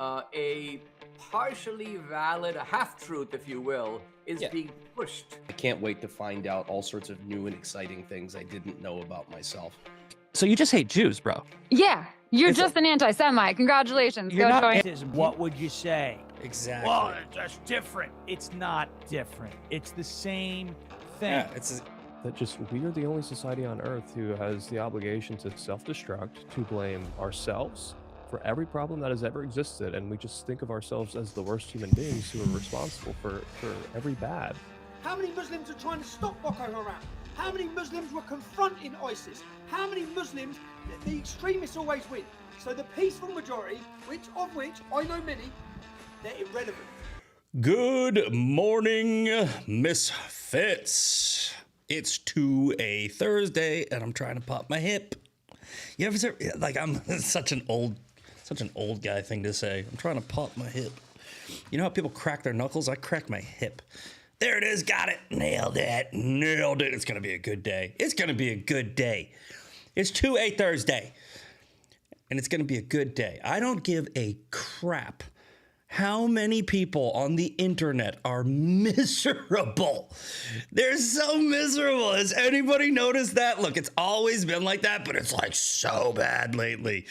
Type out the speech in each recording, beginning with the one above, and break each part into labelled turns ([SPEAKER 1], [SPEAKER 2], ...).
[SPEAKER 1] A partially valid, a half-truth, if you will, is
[SPEAKER 2] Yeah.
[SPEAKER 1] being pushed.
[SPEAKER 2] I can't wait to find out all sorts of new and exciting things I didn't know about myself.
[SPEAKER 3] So you just hate Jews, bro.
[SPEAKER 4] Yeah, you're
[SPEAKER 3] It's
[SPEAKER 4] just an anti-Semite. Congratulations.
[SPEAKER 3] You're
[SPEAKER 4] Go
[SPEAKER 3] not
[SPEAKER 4] join.
[SPEAKER 5] What would you say?
[SPEAKER 2] Exactly.
[SPEAKER 5] Well, that's different. It's not different. It's the same thing.
[SPEAKER 2] Yeah, it's
[SPEAKER 6] That just we are the only society on earth who has the obligation to self-destruct, to blame ourselves for every problem that has ever existed, and we just think of ourselves as the worst human beings who are responsible for every bad.
[SPEAKER 7] How many Muslims are trying to stop Boko Haram? How many Muslims were confronting ISIS? How many Muslims, the extremists always win. So the peaceful majority, which I know many, they're irrelevant.
[SPEAKER 2] Good morning, Misfits. It's to a Thursday, and I'm trying to pop my hip. You ever like I'm such an old guy thing to say. I'm trying to pop my hip. You know how people crack their knuckles? I cracked my hip. There it is. Got it. Nailed it. Nailed it. It's gonna be a good day. It's gonna be a good day. It's to a Thursday, and it's gonna be a good day. I don't give a crap how many people on the internet are miserable. They're so miserable. Has anybody noticed that? Look, it's always been like that, but it's like so bad lately.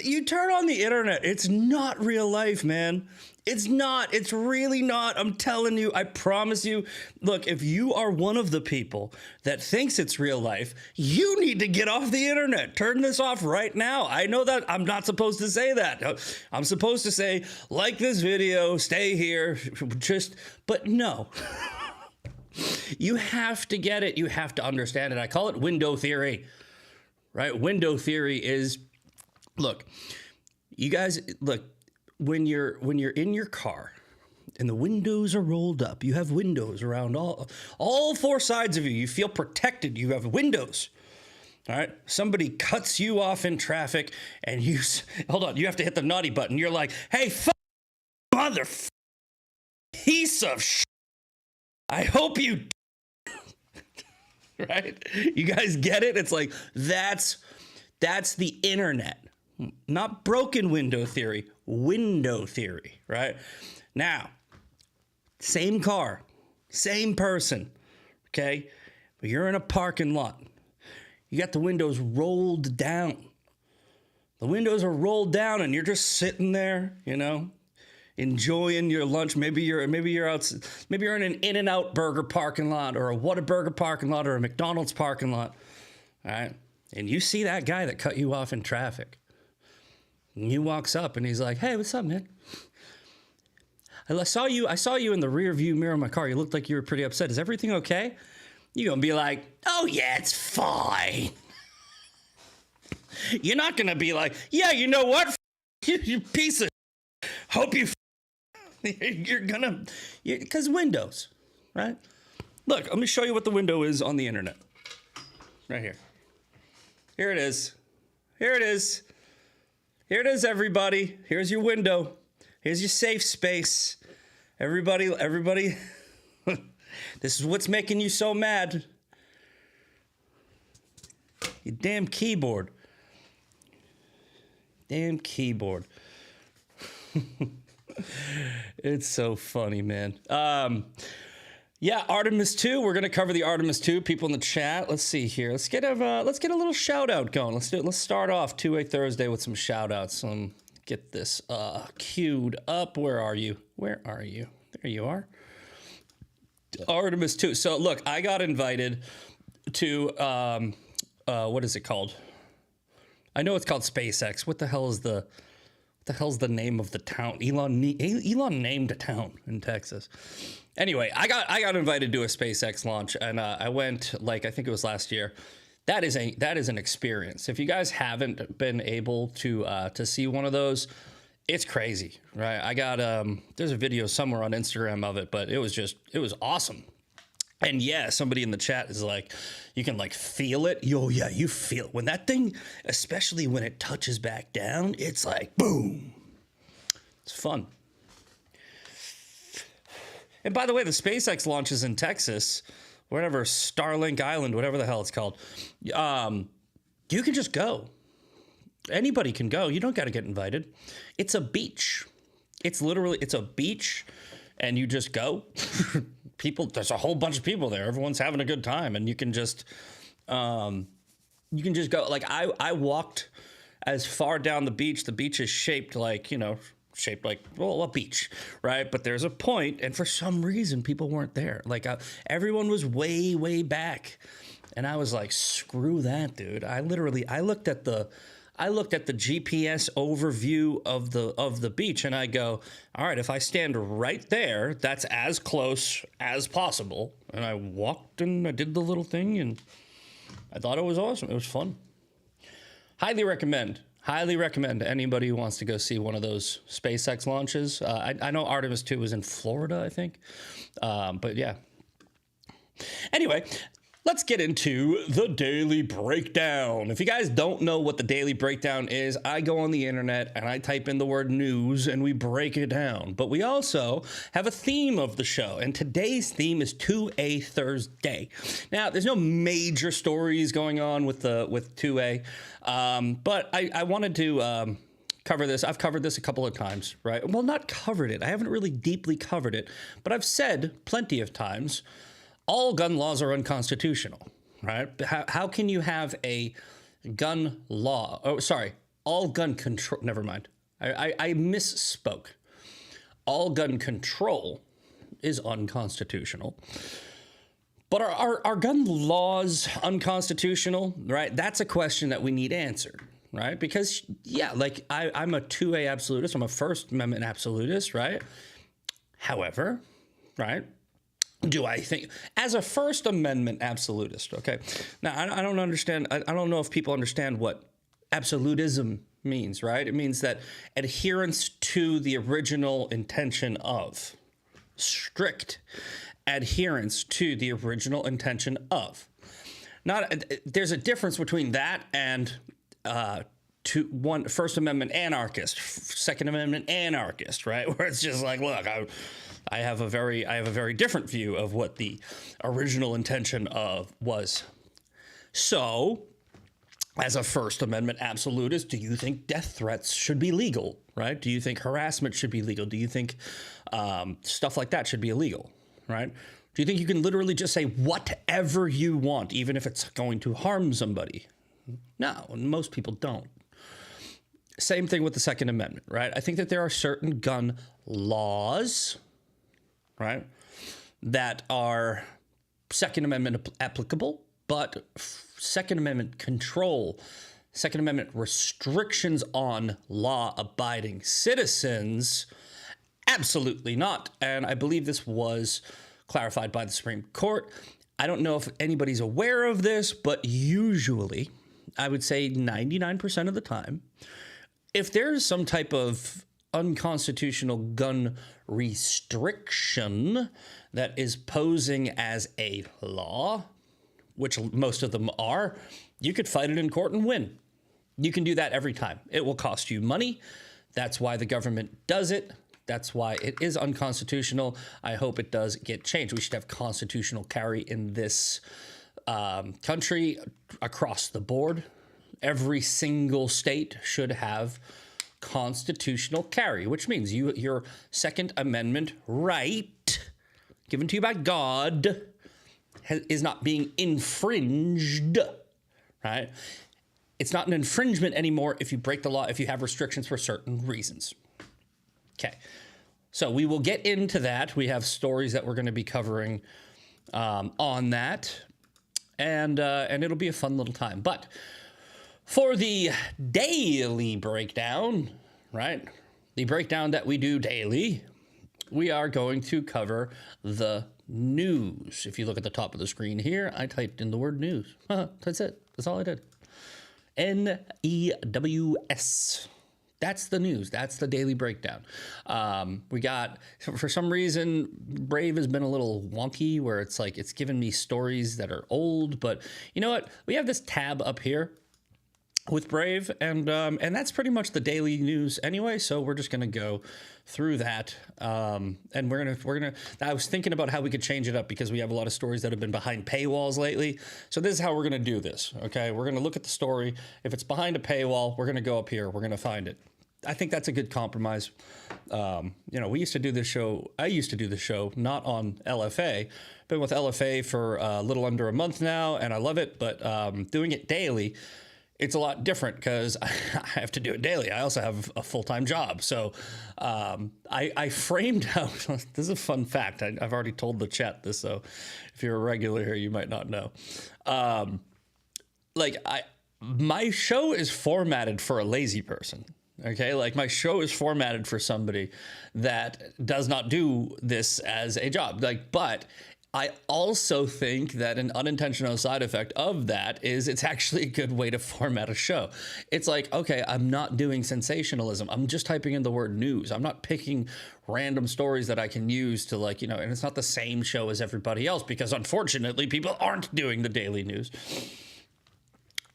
[SPEAKER 2] You turn on the internet, it's not real life, man. It's not. It's really not. I'm telling you, I promise you. Look, if you are one of the people that thinks it's real life, you need to get off the internet. Turn this off right now. I know that I'm not supposed to say that. I'm supposed to say, like this video, stay here, but no. You have to get it. You have to understand it. I call it window theory, right? Window theory is, look, you guys, look, when you're in your car and the windows are rolled up, you have windows around all four sides of you. You feel protected. You have windows. All right. Somebody cuts you off in traffic and hold on. You have to hit the naughty button. You're like, hey, mother piece of shit. I hope you right. You guys get it? It's like, that's the internet. Not broken window theory, window theory, right? Now, same car, same person, okay? But you're in a parking lot. You got the windows rolled down. The windows are rolled down and you're just sitting there, you know, enjoying your lunch. Maybe you're out, maybe you're in an In-N-Out Burger parking lot or a Whataburger parking lot or a McDonald's parking lot, all right? And you see that guy that cut you off in traffic. And he walks up and he's like, hey, what's up, man? I saw you in the rear view mirror of my car. You looked like you were pretty upset. Is everything okay? You're going to be like, oh, yeah, it's fine. You're not going to be like, yeah, you know what? You piece of hope you you're going to, because windows, right? Look, let me show you what the window is on the internet. Right here. Here it is. Here it is. Here it is, everybody. Here's your window. Here's your safe space. Everybody, this is what's making you so mad. Your damn keyboard. Damn keyboard. It's so funny, man. Yeah, Artemis 2. We're gonna cover the Artemis 2. People in the chat. Let's see here. Let's get a little shout out going. Let's do it. Let's start off 2A Thursday with some shout outs. Get this queued up. Where are you? Where are you? There you are. Artemis 2. So look, I got invited to what is it called? I know it's called SpaceX. What the hell's the name of the town? Elon named a town in Texas. Anyway, I got invited to a SpaceX launch, and I went, like, I think it was last year. That is an experience. If you guys haven't been able to see one of those, it's crazy, right? I got there's a video somewhere on Instagram of it, but it was awesome. And yeah, somebody in the chat is like, you can like feel it. Yo, yeah, you feel it. When that thing, especially when it touches back down, it's like boom. It's fun. And by the way, the SpaceX launches in Texas, whatever, Starlink Island, whatever the hell it's called. You can just go. Anybody can go. You don't got to get invited. It's a beach. It's a beach, and you just go. There's a whole bunch of people there. Everyone's having a good time, and you can just go. Like I walked as far down the beach. The beach is shaped like, well, a beach, right? But there's a point, and for some reason, people weren't there. Like everyone was way, way back, and I was like, screw that, dude. I looked at the GPS overview of the beach, and I go, all right, if I stand right there, that's as close as possible. And I walked and I did the little thing, and I thought it was awesome. It was fun. Highly recommend anybody who wants to go see one of those SpaceX launches. I know Artemis 2 was in Florida, I think. But yeah. Anyway, let's get into the Daily Breakdown. If you guys don't know what the Daily Breakdown is, I go on the internet and I type in the word news and we break it down. But we also have a theme of the show, and today's theme is 2A Thursday. Now, there's no major stories going on with 2A, but I wanted to cover this. I've covered this a couple of times, right? Well, not covered it. I haven't really deeply covered it, but I've said plenty of times, all gun laws are unconstitutional, right? How can you have a gun law? Oh, sorry, all gun control. Never mind. I misspoke. All gun control is unconstitutional. But are gun laws unconstitutional, right? That's a question that we need answered, right? Because, yeah, like I'm a 2A absolutist. I'm a First Amendment absolutist, right? However, right? Do I think, as a First Amendment absolutist, okay? Now, I don't understand, I don't know if people understand what absolutism means, right? It means that adherence to the original intention of, strict adherence to the original intention of. There's a difference between that and First Amendment anarchist, Second Amendment anarchist, right? Where it's just like, look, I have a very different view of what the original intention of was. So, as a First Amendment absolutist, do you think death threats should be legal, right? Do you think harassment should be legal? Do you think stuff like that should be illegal, right? Do you think you can literally just say whatever you want, even if it's going to harm somebody? No, most people don't. Same thing with the Second Amendment, right? I think that there are certain gun laws, right, that are Second Amendment applicable, but Second Amendment control, Second Amendment restrictions on law-abiding citizens, absolutely not. And I believe this was clarified by the Supreme Court. I don't know if anybody's aware of this, but usually, I would say 99% of the time, if there's some type of unconstitutional gun restriction that is posing as a law, which most of them are, you could fight it in court and win. You can do that every time. It will cost you money. That's why the government does it. That's why it is unconstitutional. I hope it does get changed. We should have constitutional carry in this country across the board. Every single state should have constitutional carry, which means your Second Amendment right, given to you by God, is not being infringed, right? It's not an infringement anymore if you break the law, if you have restrictions for certain reasons. Okay, so we will get into that. We have stories that we're going to be covering on that, and it'll be a fun little time. But for the daily breakdown, right, the breakdown that we do daily, we are going to cover the news. If you look at the top of the screen here, I typed in the word news. That's it. That's all I did. NEWS. That's the news. That's the daily breakdown. We got, for some reason, Brave has been a little wonky where it's like it's given me stories that are old. But you know what? We have this tab up here. with Brave, and that's pretty much the daily news anyway. So we're just gonna go through that, and we're gonna. I was thinking about how we could change it up because we have a lot of stories that have been behind paywalls lately. So this is how we're gonna do this. Okay, we're gonna look at the story. If it's behind a paywall, we're gonna go up here. We're gonna find it. I think that's a good compromise. We used to do this show. I used to do the show not on LFA. Been with LFA for a little under a month now, and I love it. But doing it daily, it's a lot different because I have to do it daily. I also have a full-time job. So I framed out, this is a fun fact. I've already told the chat this, so if you're a regular here, you might not know. My show is formatted for a lazy person. Okay, like my show is formatted for somebody that does not do this as a job. But I also think that an unintentional side effect of that is it's actually a good way to format a show. It's like, okay, I'm not doing sensationalism. I'm just typing in the word news. I'm not picking random stories that I can use to and it's not the same show as everybody else because unfortunately people aren't doing the daily news.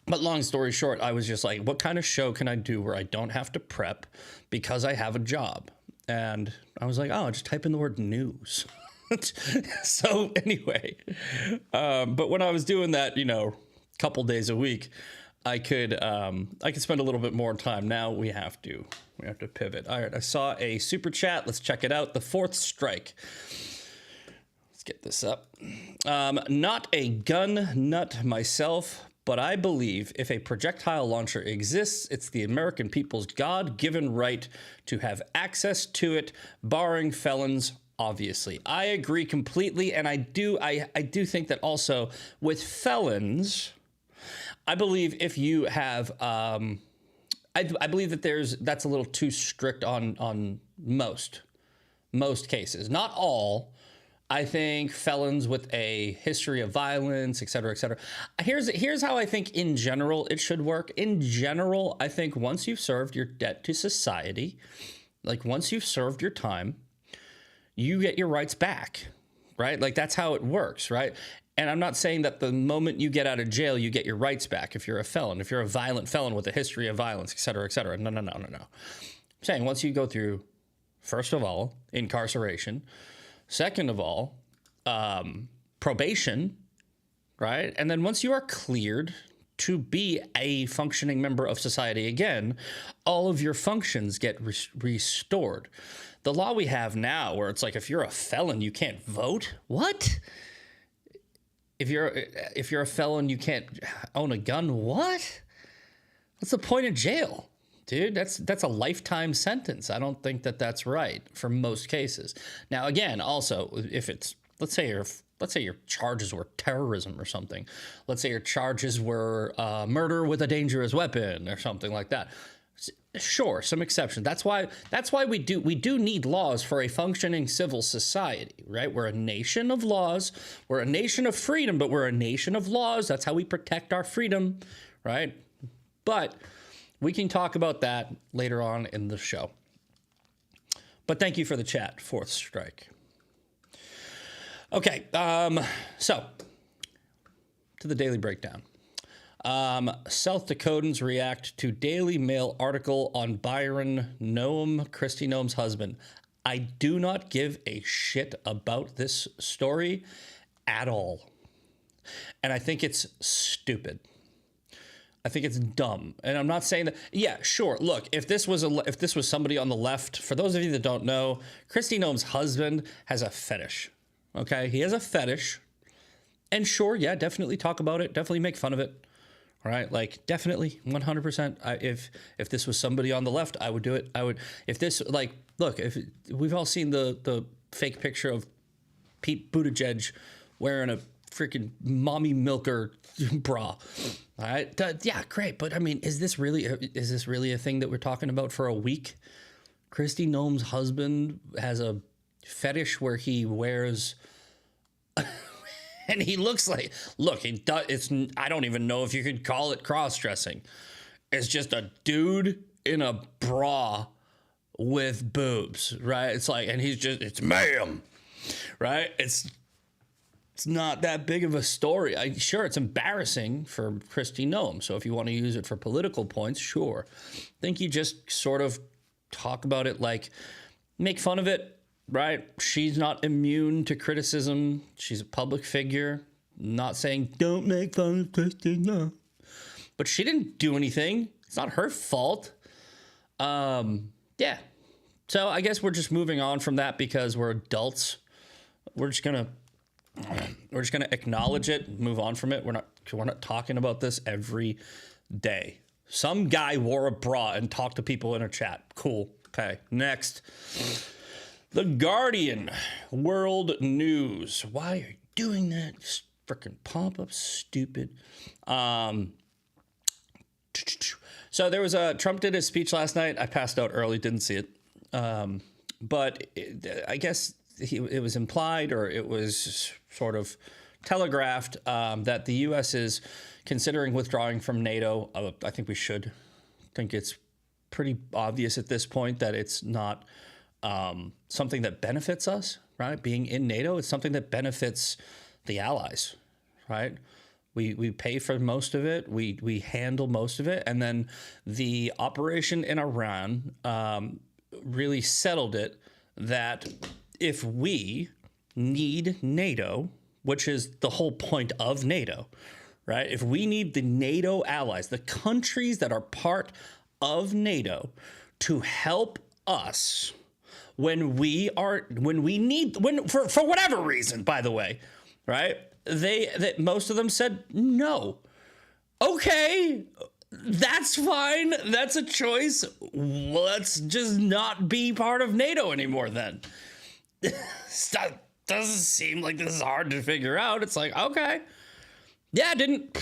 [SPEAKER 2] But long story short, I was just like, what kind of show can I do where I don't have to prep because I have a job? And I was like, oh, just type in the word news. So anyway, but when I was doing that, couple days a week, I could spend a little bit more time. Now we have to pivot. All right, I saw a super chat. Let's check it out. The Fourth Strike. Let's get this up. Not a gun nut myself, but I believe if a projectile launcher exists, it's the American people's God-given right to have access to it, barring felons, obviously. I agree completely, and I do think that also with felons, I believe if you have, I believe that that's a little too strict on most cases. Not all. I think felons with a history of violence, et cetera, et cetera. Here's how I think in general it should work. In general, I think once you've served your debt to society, like once you've served your time, you get your rights back, right? Like that's how it works, right? And I'm not saying that the moment you get out of jail, you get your rights back if you're a felon, if you're a violent felon with a history of violence, et cetera, et cetera. No. I'm saying once you go through, first of all, incarceration, second of all, probation, right? And then once you are cleared to be a functioning member of society again, all of your functions get restored. The law we have now where it's like if you're a felon, you can't vote? What? If you're a felon, you can't own a gun? What? What's the point of jail? Dude, that's a lifetime sentence. I don't think that that's right for most cases. Now, again, also, if it's, let's say your charges were terrorism or something. Let's say your charges were murder with a dangerous weapon or something like that. Sure, some exceptions. That's why we do need laws for a functioning civil society, right? We're a nation of laws. We're a nation of freedom, but we're a nation of laws. That's how we protect our freedom, right? But we can talk about that later on in the show. But thank you for the chat, Fourth Strike. Okay, so to the Daily Breakdown. South Dakotans react to Daily Mail article on Byron Noem, Kristi Noem's husband. I do not give a shit about this story at all. And I think it's stupid. I think it's dumb. And I'm not saying that, yeah, sure. Look, if this was somebody on the left, for those of you that don't know, Kristi Noem's husband has a fetish. Okay? He has a fetish. And sure, yeah, definitely talk about it. Definitely make fun of it. All right? Like, definitely, 100%. If this was somebody on the left, I would do it. If this, like, look, if we've all seen the fake picture of Pete Buttigieg wearing a freaking mommy milker bra. All right. Yeah, great. But I mean, is this really a thing that we're talking about for a week? Kristi Noem's husband has a fetish where he wears, and he looks like, look, I don't even know if you could call it cross-dressing. It's just a dude in a bra with boobs, right? It's like, and it's ma'am, right? It's not that big of a story. Sure, it's embarrassing for Kristi Noem. So if you want to use it for political points, sure. I think you just sort of talk about it like, make fun of it, right? She's not immune to criticism. She's a public figure. Not saying, don't make fun of Kristi Noem. But she didn't do anything. It's not her fault. Yeah. So I guess we're just moving on from that because we're adults. We're just gonna acknowledge it, move on from it. We're not talking about this every day. Some guy wore a bra and talked to people in a chat. Cool. Okay. Next. The Guardian World News. Why are you doing that? Just freaking pop up, stupid. So there was Trump did his speech last night. I passed out early, didn't see it. But I guess it was implied, or it was sort of telegraphed, that the U.S. is considering withdrawing from NATO. I think we should. I think it's pretty obvious at this point that it's not something that benefits us, right? Being in NATO, it's something that benefits the allies, right? We pay for most of it. We handle most of it. And then the operation in Iran really settled it that if we need NATO, which is the whole point of NATO, right? If we need the NATO allies, the countries that are part of NATO to help us for whatever reason, by the way, right? That most of them said no. Okay, that's fine. That's a choice. Let's just not be part of NATO anymore then. Doesn't seem like this is hard to figure out. It's like, okay. Yeah, didn't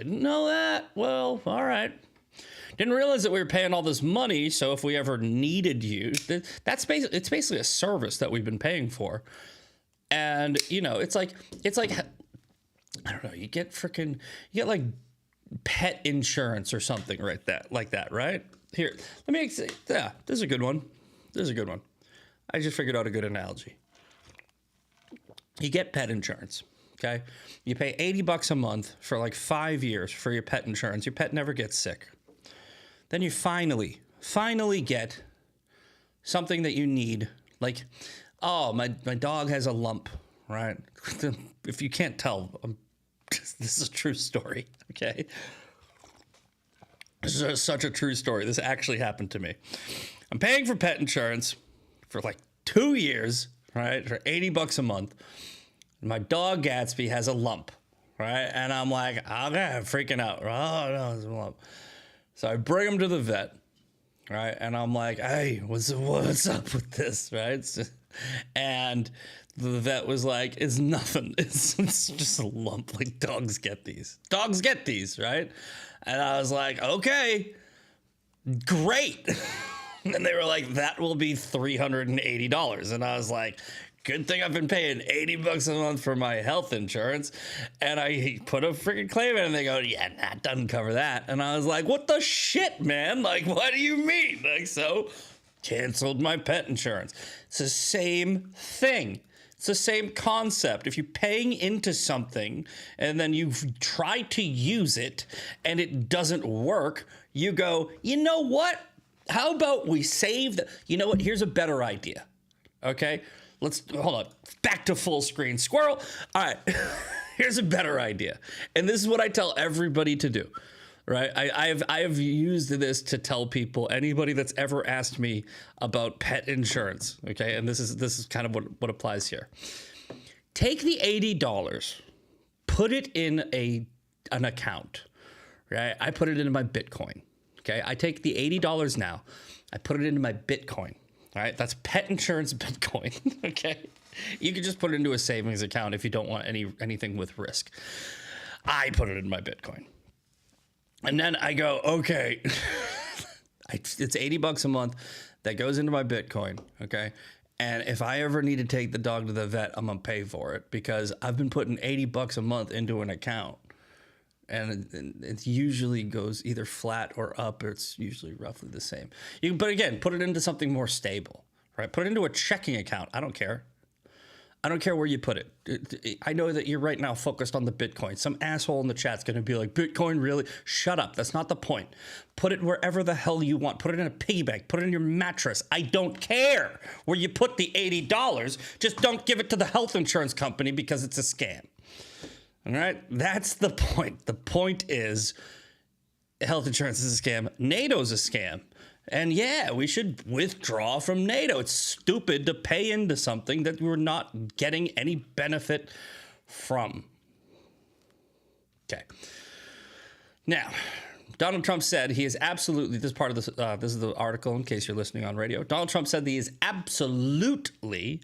[SPEAKER 2] know that. Well, all right. Didn't realize that we were paying all this money, so if we ever needed you, it's basically a service that we've been paying for. And, you know, it's like I don't know, you get like pet insurance or something like that, right? Here, let me say, yeah, this is a good one. I just figured out a good analogy. You get pet insurance, okay? You pay $80 a month for like 5 years for your pet insurance. Your pet never gets sick. Then you finally get something that you need. Like, oh, my dog has a lump, right? If you can't tell, this is a true story, okay? This is such a true story. This actually happened to me. I'm paying for pet insurance for like 2 years, right? For $80 a month. My dog Gatsby has a lump, right? And I'm like, okay, I'm freaking out. Oh, no, it's a lump. So I bring him to the vet, right? And I'm like, hey, what's up with this, right? And the vet was like, it's nothing. It's just a lump. Like, dogs get these, right? And I was like, okay, great. And they were like, that will be $380. And I was like, good thing I've been paying $80 a month for my health insurance. And I put a freaking claim in and they go, yeah, that doesn't cover that. And I was like, what the shit, man? Like, what do you mean? Like, so canceled my pet insurance. It's the same thing. It's the same concept. If you're paying into something and then you try to use it and it doesn't work, you go, you know what? How about we save you know what? Here's a better idea. Okay? Hold on. Back to full screen. Squirrel. All right. Here's a better idea. And this is what I tell everybody to do. Right? I have used this to tell people, anybody that's ever asked me about pet insurance. Okay? And this is kind of what applies here. Take the $80, put it in an account. Right? I put it into my Bitcoin. Okay? I take the $80 now. I put it into my Bitcoin. All right, that's pet insurance Bitcoin, okay? You can just put it into a savings account if you don't want anything with risk. I put it in my Bitcoin. And then I go, okay, it's $80 a month that goes into my Bitcoin, okay? And if I ever need to take the dog to the vet, I'm gonna pay for it because I've been putting $80 a month into an account. And it usually goes either flat or up, or it's usually roughly the same. But again, put it into something more stable, right? Put it into a checking account. I don't care. I don't care where you put it. I know that you're right now focused on the Bitcoin. Some asshole in the chat's going to be like, Bitcoin, really? Shut up. That's not the point. Put it wherever the hell you want. Put it in a piggy bank. Put it in your mattress. I don't care where you put the $80. Just don't give it to the health insurance company because it's a scam. All right? That's the point. The point is health insurance is a scam. NATO's a scam. And yeah, we should withdraw from NATO. It's stupid to pay into something that we're not getting any benefit from. Okay. Now, Donald Trump said he is absolutely, this is part of this, this is the article in case you're listening on radio. Donald Trump said that he is absolutely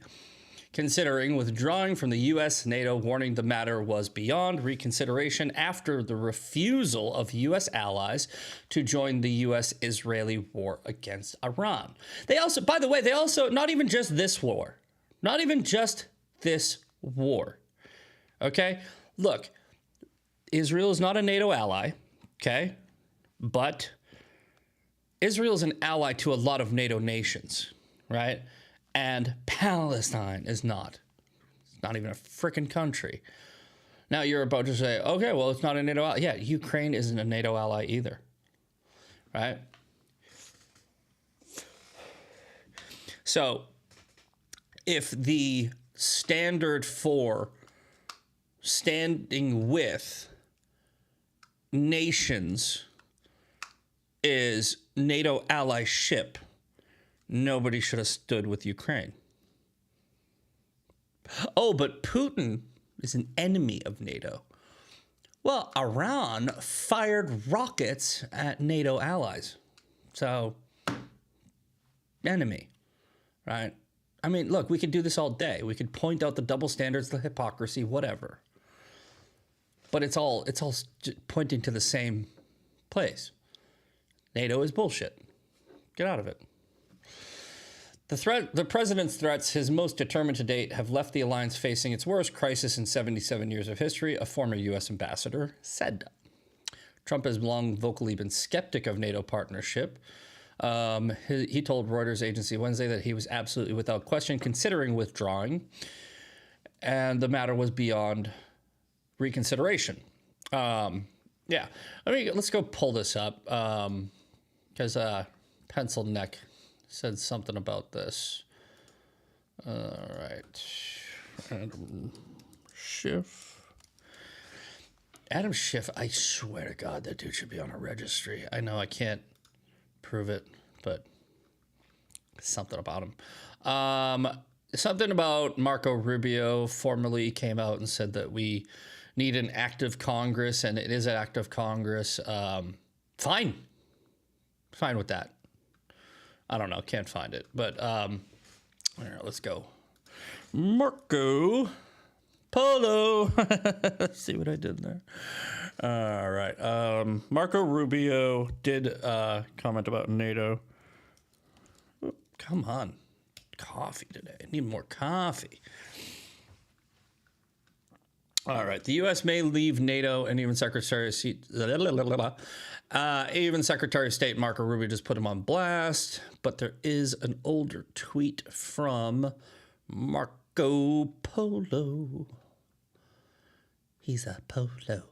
[SPEAKER 2] considering withdrawing from the U.S. NATO, warning the matter was beyond reconsideration after the refusal of U.S. allies to join the U.S.-Israeli war against Iran. They also, by the way, not even just this war, okay? Look, Israel is not a NATO ally, okay? But Israel is an ally to a lot of NATO nations, right? And Palestine is not. It's not even a freaking country. Now you're about to say, okay, well, it's not a NATO ally. Yeah, Ukraine isn't a NATO ally either, right? So if the standard for standing with nations is NATO allyship, nobody should have stood with Ukraine. Oh, but Putin is an enemy of NATO. Well, Iran fired rockets at NATO allies. So, enemy, right? I mean, look, we could do this all day. We could point out the double standards, the hypocrisy, whatever. But it's all pointing to the same place. NATO is bullshit. Get out of it. The president's threats, his most determined to date, have left the alliance facing its worst crisis in 77 years of history, a former U.S. ambassador said. Trump has long vocally been skeptic of NATO partnership. He told Reuters agency Wednesday that he was absolutely without question considering withdrawing, and the matter was beyond reconsideration. Yeah, let's go pull this up, because Pencil Neck said something about this. All right. Adam Schiff, I swear to God, that dude should be on a registry. I know I can't prove it, but something about him. Something about Marco Rubio formerly came out and said that we need an active Congress, and it is an active Congress. Fine with that. I don't know. Can't find it. But all right, let's go. Marco Polo. See what I did there? All right. Marco Rubio did comment about NATO. Oh, come on. Coffee today. I need more coffee. All right. The U.S. may leave NATO, and even Secretary of State Marco Rubio just put him on blast. But there is an older tweet from Marco Polo. He's a polo.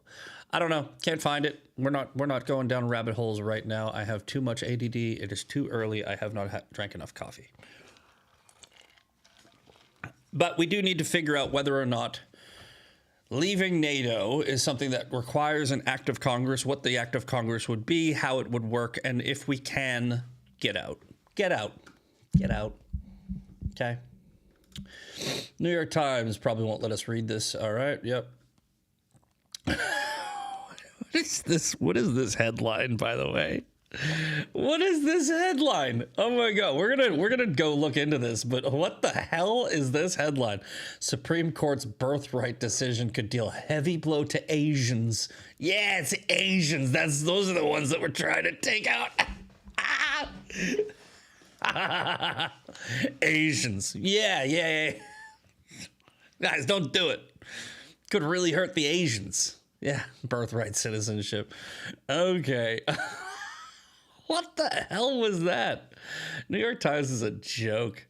[SPEAKER 2] I don't know. Can't find it. We're not going down rabbit holes right now. I have too much ADD. It is too early. I have not drank enough coffee. But we do need to figure out whether or not leaving NATO is something that requires an act of Congress, what the act of Congress would be, how it would work, and if we can get out. Get out. Get out. Okay? New York Times probably won't let us read this. All right. Yep. What is this? What is this headline, by the way? What is this headline? Oh my God, we're gonna go look into this, but what the hell is this headline? Supreme Court's birthright decision could deal a heavy blow to Asians. Yeah, it's Asians. Those are the ones that we're trying to take out. Asians. Yeah. Guys, don't do it. Could really hurt the Asians. Yeah, birthright citizenship. Okay. What the hell was that? New York Times is a joke.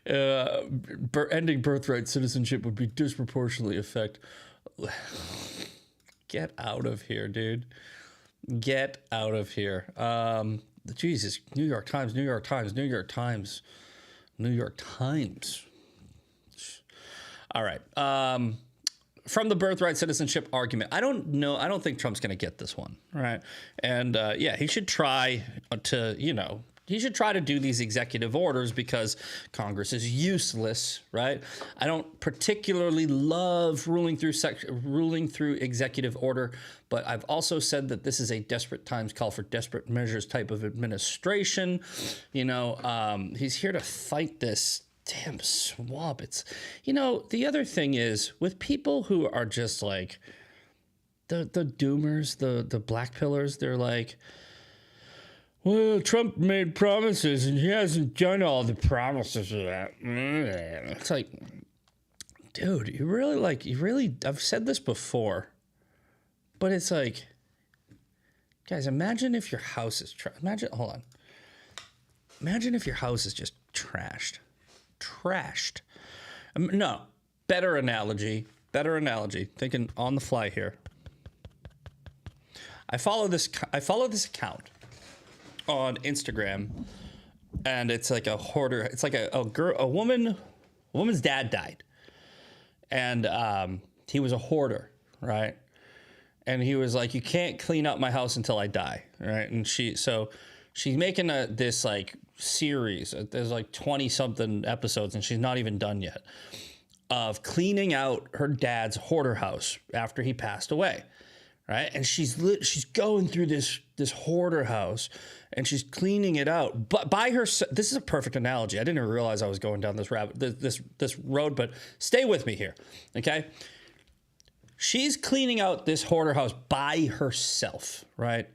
[SPEAKER 2] Ending birthright citizenship would be disproportionately affect. Get out of here, dude. Get out of here. Jesus, New York Times, New York Times, New York Times, New York Times. All right. From the birthright citizenship argument, I don't know. I don't think Trump's going to get this one, right? And yeah, he should try to, he should try to do these executive orders because Congress is useless, right? I don't particularly love ruling through executive order, but I've also said that this is a desperate times call for desperate measures type of administration. He's here to fight this damn swamp. It's, the other thing is with people who are just like the doomers, the black pillars, they're like, well, Trump made promises and he hasn't done all the promises of that. It's like, dude, I've said this before, but it's like, guys, imagine if your house is imagine if your house is just trashed. No, better analogy, thinking on the fly here. I follow this account on Instagram, and it's like a hoarder. It's like a woman's dad died, and he was a hoarder, right? And he was like, you can't clean up my house until I die, right? And she's making this like series. There's like 20 something episodes, and she's not even done yet, of cleaning out her dad's hoarder house after he passed away. Right, and she's going through this hoarder house, and she's cleaning it out. But by herself, this is a perfect analogy. I didn't even realize I was going down this road, but stay with me here, okay? She's cleaning out this hoarder house by herself, right?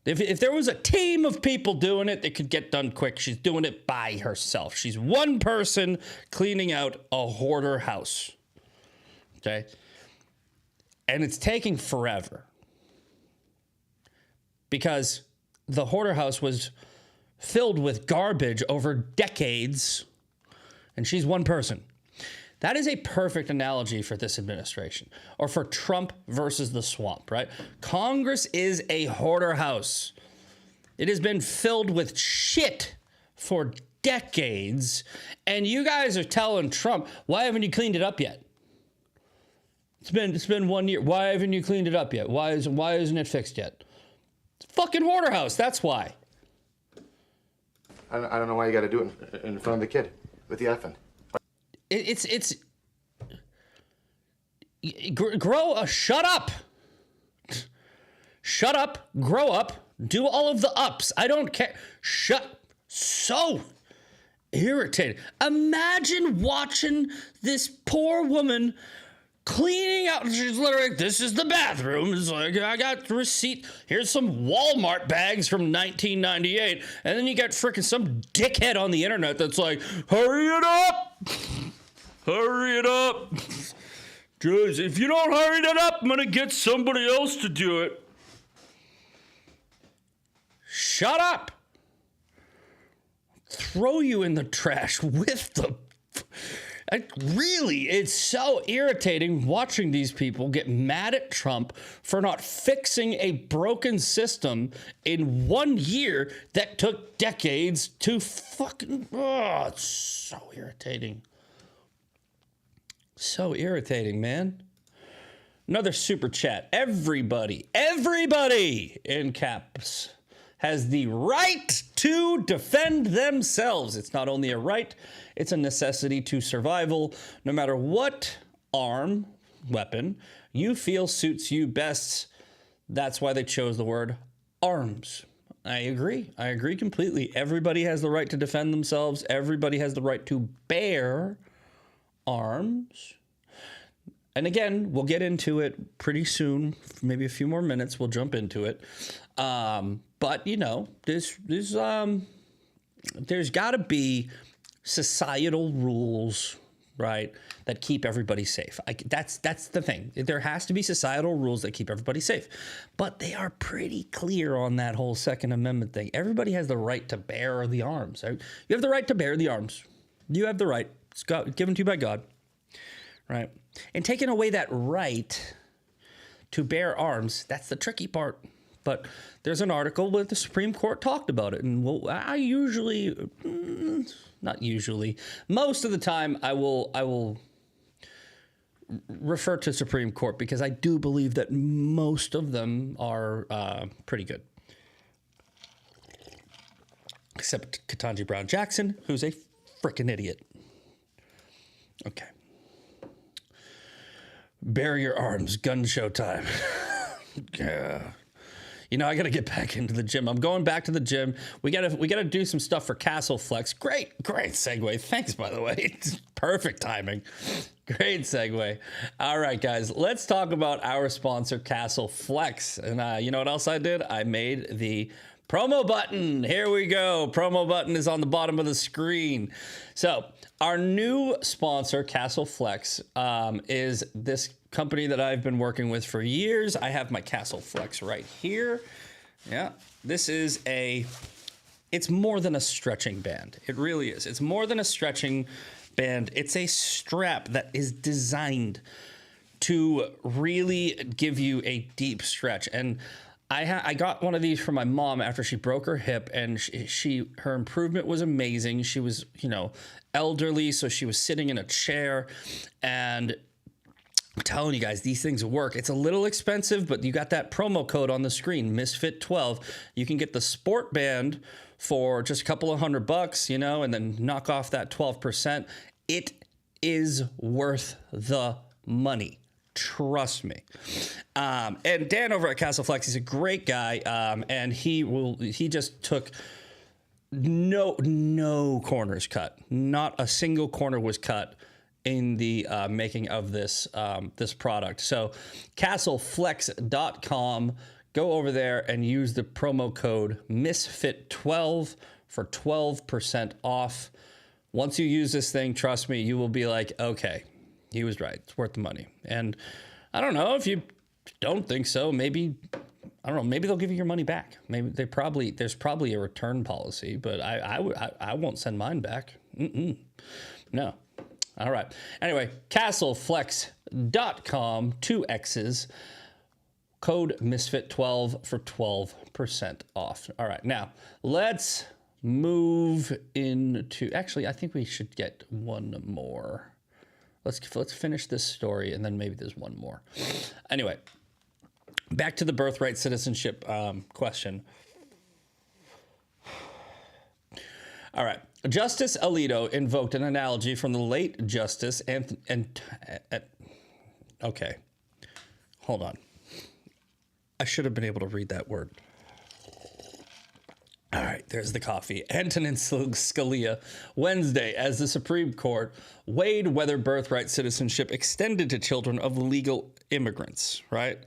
[SPEAKER 2] If there was a team of people doing it, they could get done quick. She's doing it by herself. She's one person cleaning out a hoarder house, okay? And it's taking forever because the hoarder house was filled with garbage over decades, and she's one person. That is a perfect analogy for this administration, or for Trump versus the swamp, right? Congress is a hoarder house. It has been filled with shit for decades, and you guys are telling Trump, why haven't you cleaned it up yet? It's been 1 year. Why haven't you cleaned it up yet? Why isn't it fixed yet? It's a fucking hoarder house. That's why.
[SPEAKER 8] I don't know why you got to do it in front of the kid with the effing.
[SPEAKER 2] Shut up. Shut up. Grow up. Do all of the ups. I don't care. So irritating. Imagine watching this poor woman cleaning out. She's literally, this is the bathroom. It's like, I got the receipt. Here's some Walmart bags from 1998. And then you got freaking some dickhead on the internet that's like, hurry it up. Hurry it up. Jeez, if you don't hurry it up, I'm going to get somebody else to do it. Shut up. Throw you in the trash with the... It's so irritating watching these people get mad at Trump for not fixing a broken system in 1 year that took decades to fucking... Oh, it's so irritating. So irritating, man. Another super chat. Everybody in caps has the right to defend themselves. It's not only a right, it's a necessity to survival, no matter what weapon you feel suits you best. That's why they chose the word arms. I agree completely. Everybody has the right to defend themselves. Everybody has the right to bear arms. And again, we'll get into it pretty soon. Maybe a few more minutes, we'll jump into it. But there's got to be societal rules, right, that keep everybody safe. That's the thing. There has to be societal rules that keep everybody safe. But they are pretty clear on that whole Second Amendment thing. Everybody has the right to bear the arms. Right? You have the right to bear the arms, You have the right. It's given to you by God, right? And taking away that right to bear arms, that's the tricky part. But there's an article where the Supreme Court talked about it. And I usually, not usually, most of the time I will refer to Supreme Court because I do believe that most of them are pretty good. Except Ketanji Brown Jackson, who's a freaking idiot. Okay. Bear your arms, gun show time. Yeah. You know, I got to get back into the gym. I'm going back to the gym. We got to do some stuff for Castle Flex. Great segue. Thanks, by the way. It's perfect timing. Great segue. All right, guys, let's talk about our sponsor, Castle Flex. And you know what else I did? I made the promo button. Here we go. Promo button is on the bottom of the screen. So our new sponsor, Castle Flex, is this company that I've been working with for years. I have my Castle Flex right here. Yeah, this is it's more than a stretching band. It really is. It's more than a stretching band. It's a strap that is designed to really give you a deep stretch. And I got one of these for my mom after she broke her hip, and her improvement was amazing. She was, elderly, so she was sitting in a chair, and I'm telling you guys, these things work. It's a little expensive, but you got that promo code on the screen, Misfit12. You can get the sport band for just a couple of $100, and then knock off that 12%. It is worth the money. Trust me. And Dan over at Castle Flex, he's a great guy. And he just took no corners cut. Not a single corner was cut in the making of this product. So castleflex.com, go over there and use the promo code Misfit12 for 12% off. Once you use this thing, trust me, you will be like, okay, he was right. It's worth the money. And I don't know if you don't think so, maybe they'll give you your money back. Maybe there's probably a return policy, but I won't send mine back. No. All right. Anyway, castleflex.com, 2 X's, code Misfit12 for 12% off. All right. Now, let's move into, actually, I think we should get one more. Let's finish this story, and then maybe there's one more. Anyway, back to the birthright citizenship question. All right. Justice Alito invoked an analogy from the late Justice okay. Hold on. I should have been able to read that word. All right, there's the coffee. Antonin Scalia, Wednesday, as the Supreme Court weighed whether birthright citizenship extended to children of legal immigrants, right?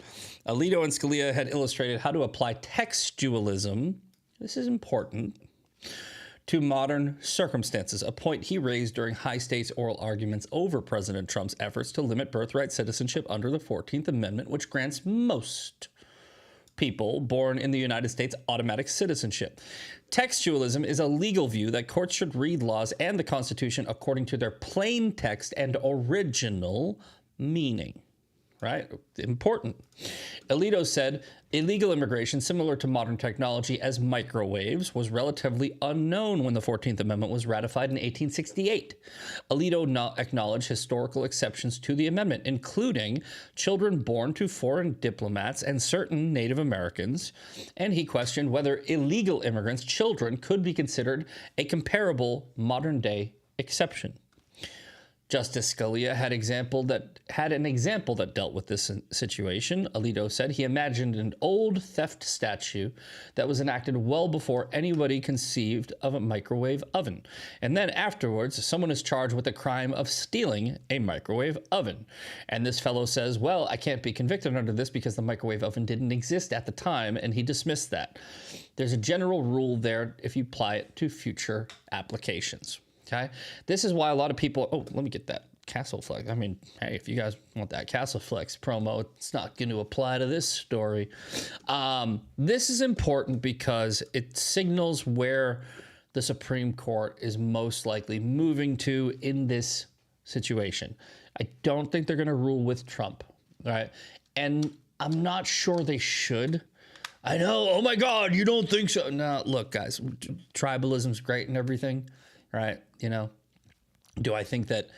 [SPEAKER 2] Alito and Scalia had illustrated how to apply textualism, this is important, to modern circumstances, a point he raised during high-stakes oral arguments over President Trump's efforts to limit birthright citizenship under the 14th Amendment, which grants most people born in the United States automatic citizenship. Textualism is a legal view that courts should read laws and the Constitution according to their plain text and original meaning. Right? Important. Alito said illegal immigration, similar to modern technology as microwaves, was relatively unknown when the 14th Amendment was ratified in 1868. Alito acknowledged historical exceptions to the amendment, including children born to foreign diplomats and certain Native Americans, and he questioned whether illegal immigrants' children could be considered a comparable modern-day exception. Justice Scalia had an example that dealt with this situation. Alito said he imagined an old theft statute that was enacted well before anybody conceived of a microwave oven. And then afterwards, someone is charged with the crime of stealing a microwave oven. And this fellow says, well, I can't be convicted under this because the microwave oven didn't exist at the time, and he dismissed that. There's a general rule there if you apply it to future applications. Okay, this is why a lot of people, let me get that Castle Flex. I mean, hey, if you guys want that Castle Flex promo, it's not going to apply to this story. This is important because it signals where the Supreme Court is most likely moving to in this situation. I don't think they're going to rule with Trump, right? And I'm not sure they should. I know, oh my God, you don't think so? No, look, guys, tribalism's great and everything, right? You know, do I think that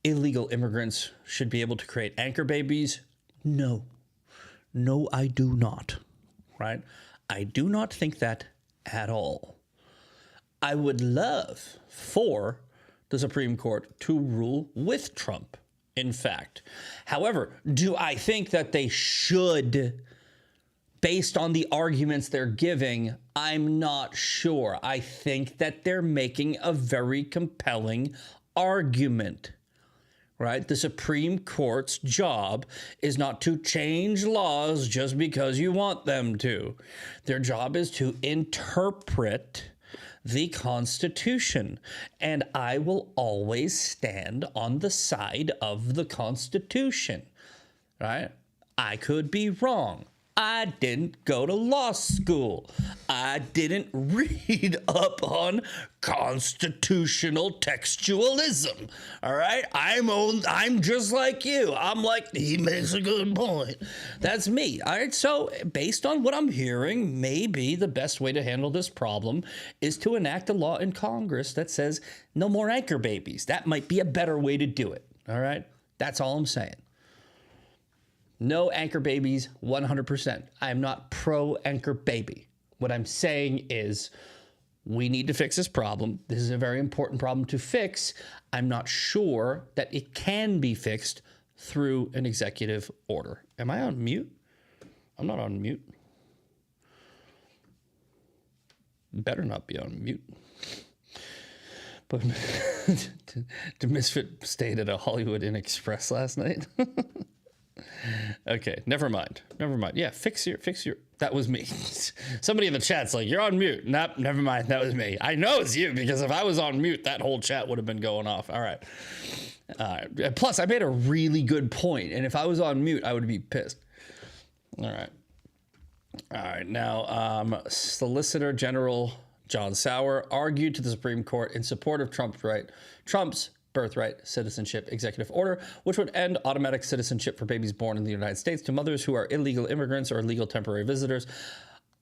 [SPEAKER 2] illegal immigrants should be able to create anchor babies? No. No, I do not, right? I do not think that at all. I would love for the Supreme Court to rule with Trump, in fact. However, do I think that they should, based on the arguments they're giving? I'm not sure. I think that they're making a very compelling argument, right? The Supreme Court's job is not to change laws just because you want them to. Their job is to interpret the Constitution, and I will always stand on the side of the Constitution, right? I could be wrong. I didn't go to law school. I didn't read up on constitutional textualism. All right? I'm just like you. I'm like, he makes a good point. That's me. All right? So based on what I'm hearing, maybe the best way to handle this problem is to enact a law in Congress that says no more anchor babies. That might be a better way to do it. All right? That's all I'm saying. No anchor babies, 100%. I am not pro anchor baby. What I'm saying is we need to fix this problem. This is a very important problem to fix. I'm not sure that it can be fixed through an executive order. Am I on mute? I'm not on mute. Better not be on mute. But did Misfit stayed at a Hollywood Inn Express last night? Okay, never mind. Yeah, fix your, that was me. Somebody in the chat's like, you're on mute. Nope, never mind, that was me. I know it's you, because if I was on mute, that whole chat would have been going off. All right. Plus, I made a really good point, and if I was on mute, I would be pissed. All right, now, Solicitor General John Sauer argued to the Supreme Court in support of Trump's birthright citizenship executive order, which would end automatic citizenship for babies born in the United States to mothers who are illegal immigrants or illegal temporary visitors.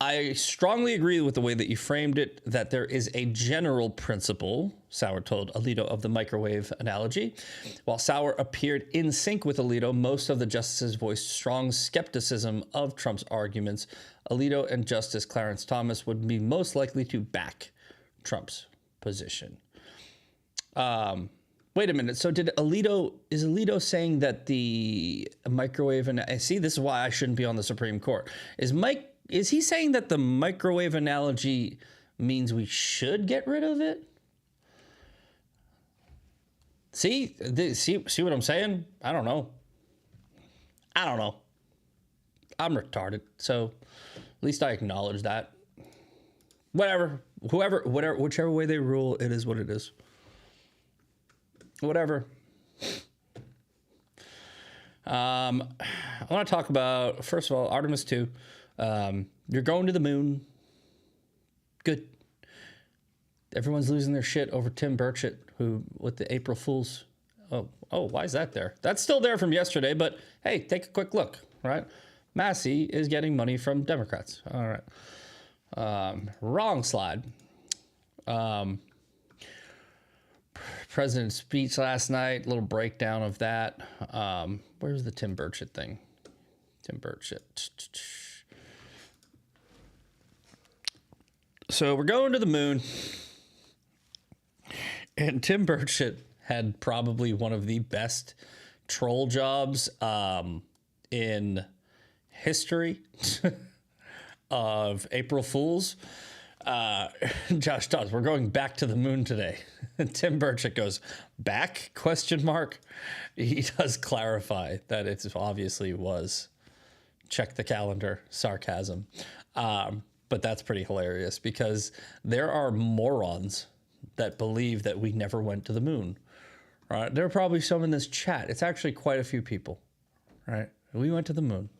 [SPEAKER 2] I strongly agree with the way that you framed it, that there is a general principle, Sauer told Alito of the microwave analogy. While Sauer appeared in sync with Alito, most of the justices voiced strong skepticism of Trump's arguments. Alito and Justice Clarence Thomas would be most likely to back Trump's position. Wait a minute. So is Alito saying that the microwave, and see, this is why I shouldn't be on the Supreme Court. Is he saying that the microwave analogy means we should get rid of it? See what I'm saying? I don't know. I'm retarded. So at least I acknowledge that. Whichever way they rule, it is what it is. Whatever. I want to talk about, first of all, Artemis 2. You're going to the moon. Good. Everyone's losing their shit over Tim Burchett, who, with the April Fools. Oh, why is that there? That's still there from yesterday, but hey, take a quick look, right? Massey is getting money from Democrats. All right. Wrong slide. President's speech last night, little breakdown of that. Where's the Tim Burchett thing? Tim Burchett. So we're going to the moon. And Tim Burchett had probably one of the best troll jobs in history of April Fools. Josh Dawes, we're going back to the moon today. Tim Burchett goes, back? ? He does clarify that it obviously was, check the calendar, sarcasm. But that's pretty hilarious because there are morons that believe that we never went to the moon. Right? There are probably some in this chat. It's actually quite a few people. Right? We went to the moon.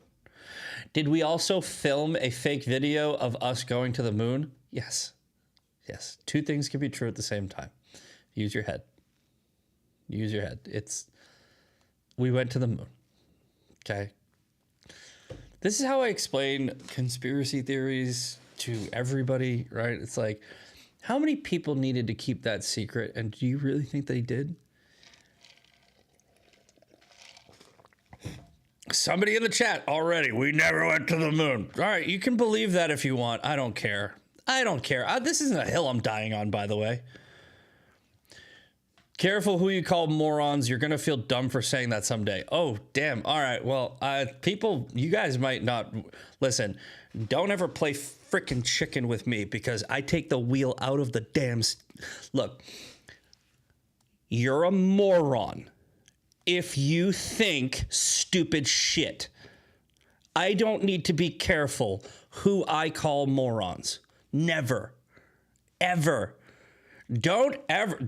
[SPEAKER 2] Did we also film a fake video of us going to the moon? Yes. Yes. Two things can be true at the same time. Use your head. Use your head. We went to the moon. Okay. This is how I explain conspiracy theories to everybody, right? It's like, how many people needed to keep that secret? And do you really think they did? Somebody in the chat already. We never went to the moon. All right, you can believe that if you want. I don't care. I don't care. This isn't a hill I'm dying on, by the way. Careful who you call morons. You're going to feel dumb for saying that someday. Oh, damn. All right. Well, people, you guys might not listen. Don't ever play freaking chicken with me because I take the wheel out of the damn. Look, you're a moron if you think stupid shit. I don't need to be careful who I call morons. Never. Ever. Don't ever.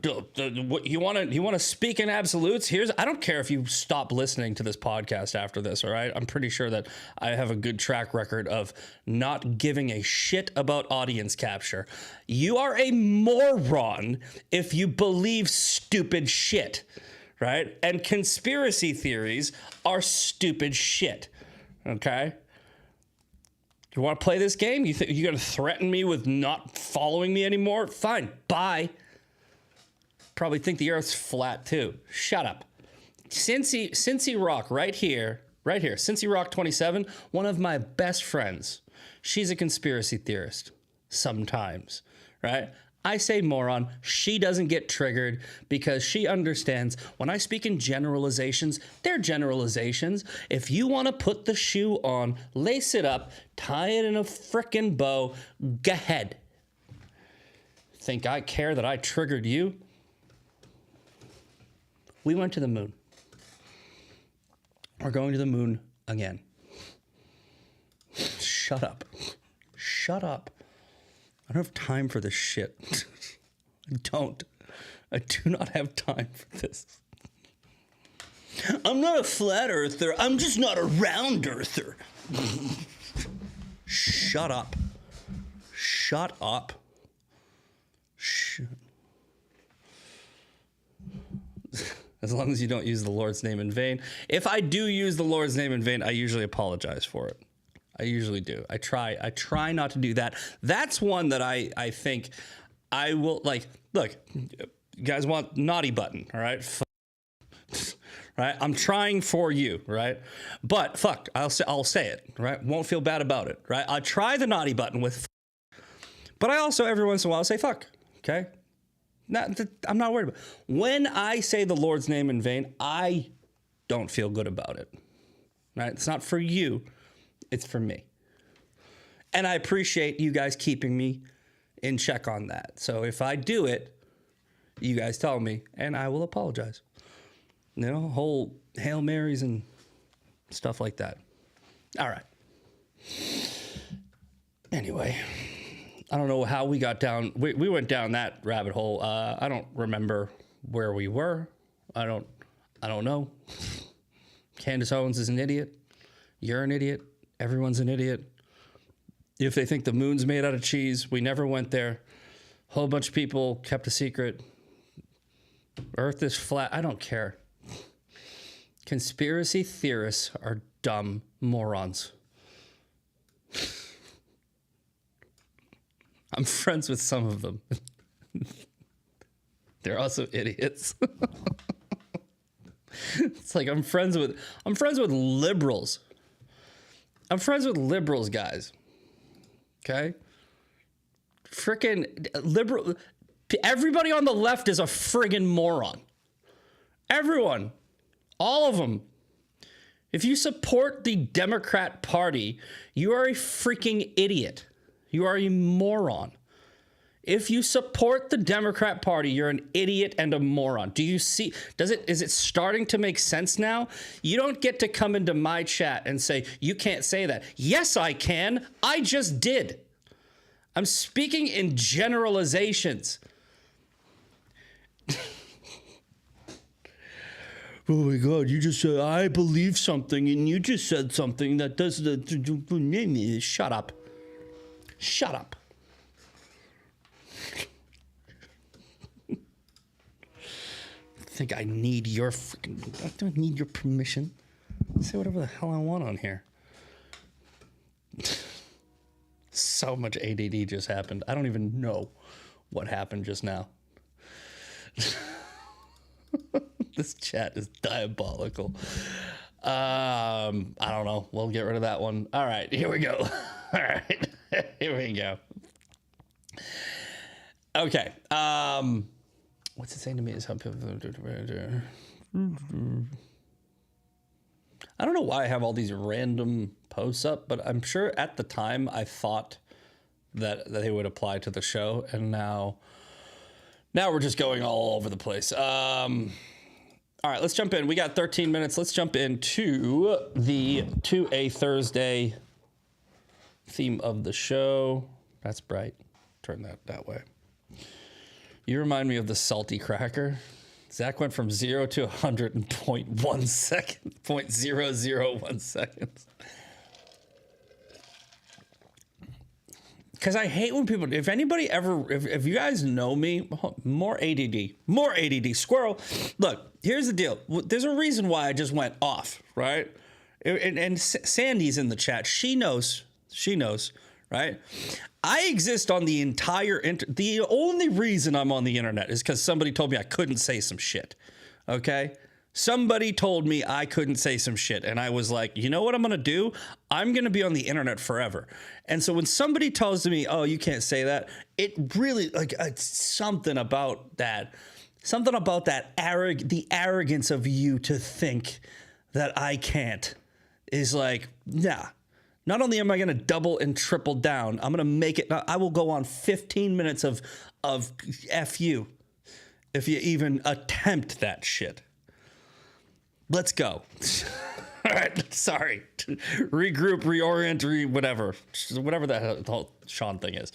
[SPEAKER 2] You want to speak in absolutes? I don't care if you stop listening to this podcast after this, all right? I'm pretty sure that I have a good track record of not giving a shit about audience capture. You are a moron if you believe stupid shit, right? And conspiracy theories are stupid shit, okay? You want to play this game? You think you're going to threaten me with not following me anymore? Fine, bye. Probably think the Earth's flat too. Shut up. Cincy Rock, right here. Cincy Rock 27, one of my best friends. She's a conspiracy theorist. Sometimes, right? I say moron. She doesn't get triggered because she understands when I speak in generalizations, they're generalizations. If you want to put the shoe on, lace it up, tie it in a frickin' bow, go ahead. Think I care that I triggered you? We went to the moon. We're going to the moon again. Shut up. Shut up. I don't have time for this shit. I don't. I do not have time for this. I'm not a flat earther. I'm just not a round earther. Shut up. Shut up. As long as you don't use the Lord's name in vain. If I do use the Lord's name in vain, I usually apologize for it. I usually do. I try not to do that. That's one that I think I will, like, look, you guys want naughty button, all right? Right? I'm trying for you, right? But fuck, I'll say it, right? Won't feel bad about it, right? I'll try the naughty button with but I also every once in a while say fuck, okay? I'm not worried about it. When I say the Lord's name in vain, I don't feel good about it, right? It's not for you. It's for me. And I appreciate you guys keeping me in check on that. So if I do it, you guys tell me and I will apologize. You know, whole Hail Marys and stuff like that. All right. Anyway, I don't know how we got down. We went down that rabbit hole. I don't remember where we were. I don't know. Candace Owens is an idiot. You're an idiot. Everyone's an idiot. If they think the moon's made out of cheese, we never went there. Whole bunch of people kept a secret. Earth is flat. I don't care. Conspiracy theorists are dumb morons. I'm friends with some of them. They're also idiots. It's like I'm friends with liberals. I'm friends with liberals, guys. Okay? Frickin' liberal. Everybody on the left is a friggin' moron. Everyone. All of them. If you support the Democrat Party, you are a freaking idiot. You are a moron. If you support the Democrat Party, you're an idiot and a moron. Do you see? Is it starting to make sense now? You don't get to come into my chat and say, you can't say that. Yes, I can. I just did. I'm speaking in generalizations. Oh my God, you just said, I believe something, and you just said something that does the... Shut up. Shut up. think I need your freaking... I don't need your permission. Say whatever the hell I want on here. So much ADD just happened. I don't even know what happened just now. This chat is diabolical. I don't know. We'll get rid of that one. All right, here we go. All right, here we go. Okay. What's it saying to me? Is how people... I don't know why I have all these random posts up, but I'm sure at the time I thought that they would apply to the show, and now we're just going all over the place. All right, let's jump in. We got 13 minutes. Let's jump into the 2A Thursday theme of the show. That's bright. Turn that way. You remind me of the salty cracker. Zach went from 0 to 100 in 0.1 second, 0.001 seconds. Because I hate when people, if anybody ever, if you guys know me, more ADD, squirrel. Look, here's the deal. There's a reason why I just went off, right? And Sandy's in the chat. She knows, right? I exist on the entire the only reason I'm on the internet is because somebody told me I couldn't say some shit. Okay? Somebody told me I couldn't say some shit, and I was like, you know what I'm gonna do? I'm gonna be on the internet forever. And so when somebody tells me, oh, you can't say that, it really, like, it's something about that the arrogance of you to think that I can't is like, nah. Not only am I going to double and triple down, I'm going to make it, I will go on 15 minutes of F you if you even attempt that shit. Let's go. All right, sorry. Regroup, reorient, whatever the whole Sean thing is.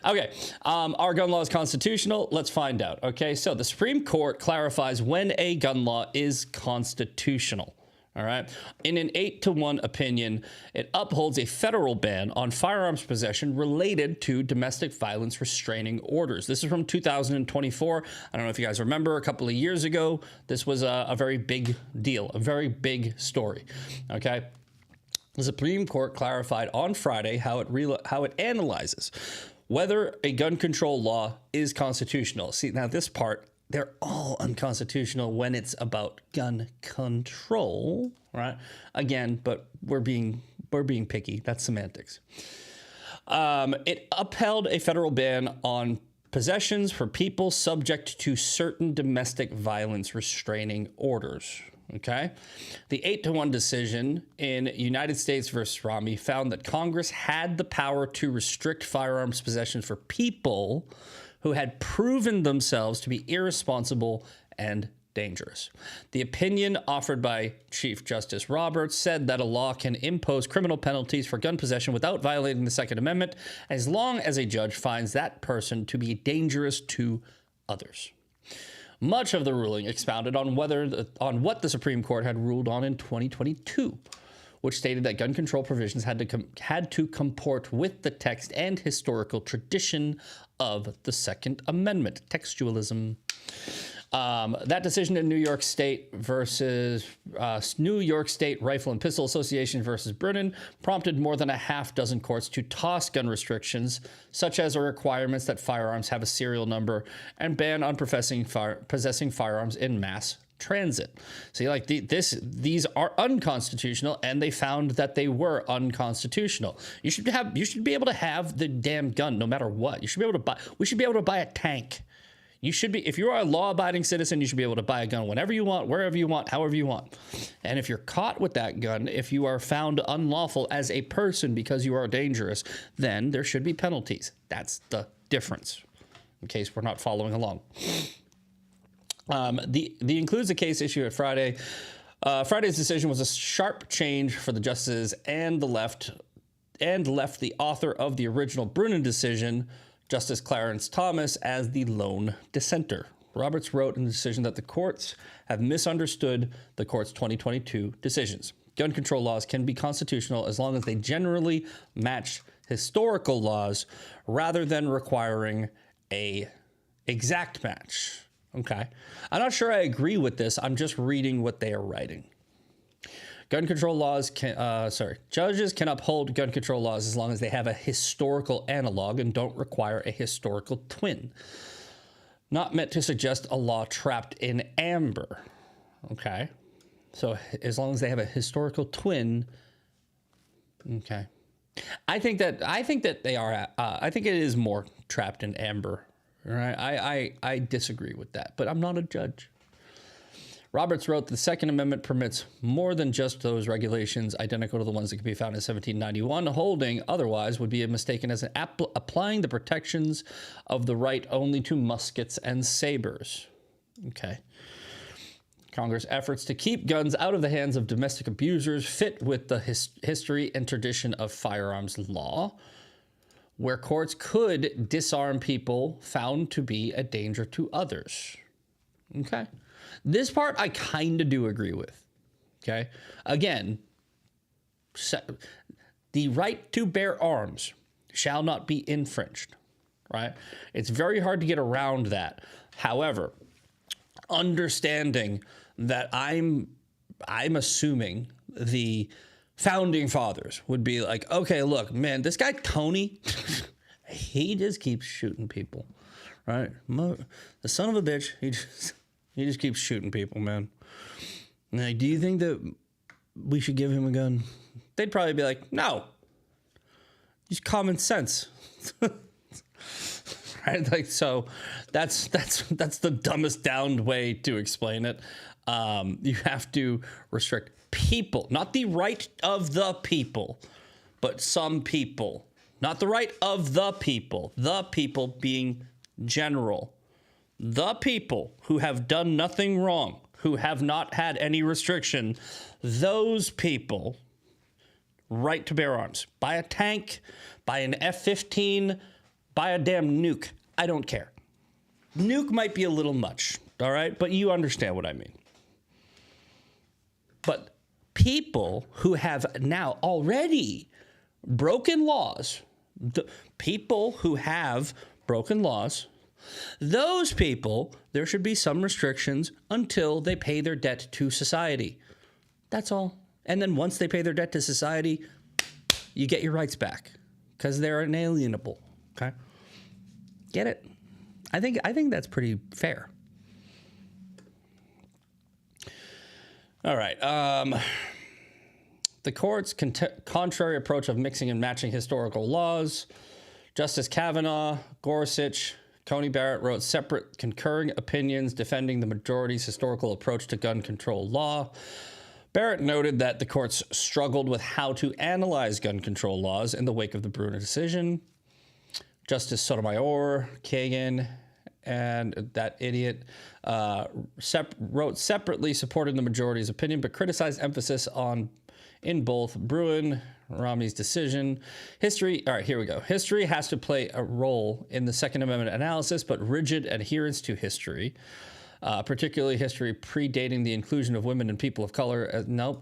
[SPEAKER 2] Okay, our gun law is constitutional. Let's find out. Okay, so the Supreme Court clarifies when a gun law is constitutional. All right. In an 8-1 opinion, it upholds a federal ban on firearms possession related to domestic violence restraining orders. This is from 2024. I don't know if you guys remember, a couple of years ago, this was a very big deal, a very big story. Okay. The Supreme Court clarified on Friday how it analyzes whether a gun control law is constitutional. See, now this part, they're all unconstitutional when it's about gun control, right? Again, but we're being picky. That's semantics. It upheld a federal ban on possessions for people subject to certain domestic violence restraining orders. Okay. The 8-1 decision in United States versus Rami found that Congress had the power to restrict firearms possession for people who had proven themselves to be irresponsible and dangerous. The opinion offered by Chief Justice Roberts said that a law can impose criminal penalties for gun possession without violating the Second Amendment, as long as a judge finds that person to be dangerous to others. Much of the ruling expounded on what the Supreme Court had ruled on in 2022, which stated that gun control provisions had to comport with the text and historical tradition of the Second Amendment. Textualism. That decision in New York State versus New York State Rifle and Pistol Association versus Brennan prompted more than a half dozen courts to toss gun restrictions, such as a requirements that firearms have a serial number and ban on possessing firearms in mass transit. See, like these are unconstitutional, and they found that they were unconstitutional. You should be able to have the damn gun no matter what. We should be able to buy a tank. You should be, if you are a law-abiding citizen, you should be able to buy a gun whenever you want, wherever you want, however you want. And if you're caught with that gun, if you are found unlawful as a person because you are dangerous, then there should be penalties. That's the difference, in case we're not following along. The includes a case issued at Friday. Friday's decision was a sharp change for the justices and left the author of the original Brennan decision, Justice Clarence Thomas, as the lone dissenter. Roberts wrote in the decision that the courts have misunderstood the court's 2022 decisions. Gun control laws can be constitutional as long as they generally match historical laws rather than requiring a exact match. Okay. I'm not sure I agree with this. I'm just reading what they are writing. Gun control laws judges can uphold gun control laws as long as they have a historical analog and don't require a historical twin. Not meant to suggest a law trapped in amber. Okay. So as long as they have a historical twin. Okay. I think that they are, I think it is more trapped in amber. Right? I disagree with that, but I'm not a judge. Roberts wrote, the Second Amendment permits more than just those regulations identical to the ones that could be found in 1791. Holding otherwise would be mistaken as applying the protections of the right only to muskets and sabers. Okay. Congress' efforts to keep guns out of the hands of domestic abusers fit with the history and tradition of firearms law, where courts could disarm people found to be a danger to others. Okay. This part I kind of do agree with. Okay. Again, the right to bear arms shall not be infringed. Right. It's very hard to get around that. However, understanding that I'm assuming the founding fathers would be like, okay, look, man, this guy Tony, he just keeps shooting people, right? The son of a bitch, he just keeps shooting people, man. Like, do you think that we should give him a gun? They'd probably be like, no, just common sense. Right? Like, so that's the dumbest downed way to explain it. You have to restrict people, not the right of the people, but some people, not the right of the people being general, the people who have done nothing wrong, who have not had any restriction, those people, right to bear arms. Buy a tank, buy an F-15, buy a damn nuke. I don't care. Nuke might be a little much, all right? But you understand what I mean. But people who have now already broken laws, the people who have broken laws, those people, there should be some restrictions until they pay their debt to society. That's all. And then once they pay their debt to society, you get your rights back because they're inalienable. Okay? Get it? I think that's pretty fair. All right. The court's contrary approach of mixing and matching historical laws. Justice Kavanaugh, Gorsuch, Coney Barrett wrote separate concurring opinions defending the majority's historical approach to gun control law. Barrett noted that the courts struggled with how to analyze gun control laws in the wake of the Brunner decision. Justice Sotomayor, Kagan, and that idiot wrote separately supporting the majority's opinion, but criticized emphasis in both Bruen, Romney's decision. History, all right, here we go. History has to play a role in the Second Amendment analysis, but rigid adherence to history, particularly history predating the inclusion of women and people of color. No,